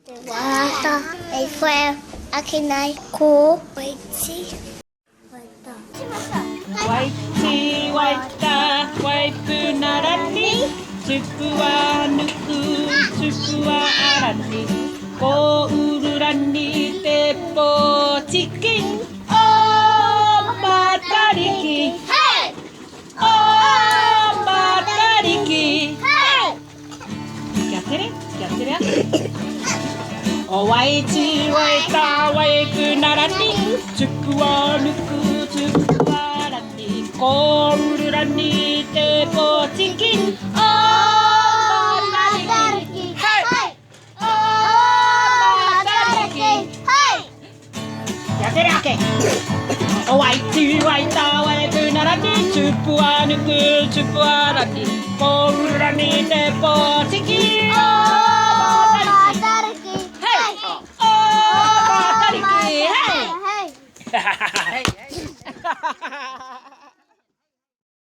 Water, a fair, akinai, cool, waity,ワイチワイタワイプナラにチュプワヌクチュプワアラにコウルラにテポチキンオーマタリキオーマタリキやってねやってねワイチワイタワイプナラにチュプワヌクチュプワコールラにテポチキンオーマタリキはいオーマタリキはいやってるわけワイチワイタワイプナラにチュプワヌクチュプワラにコールラにテポチキンオーマタリキはいオーマタリキはい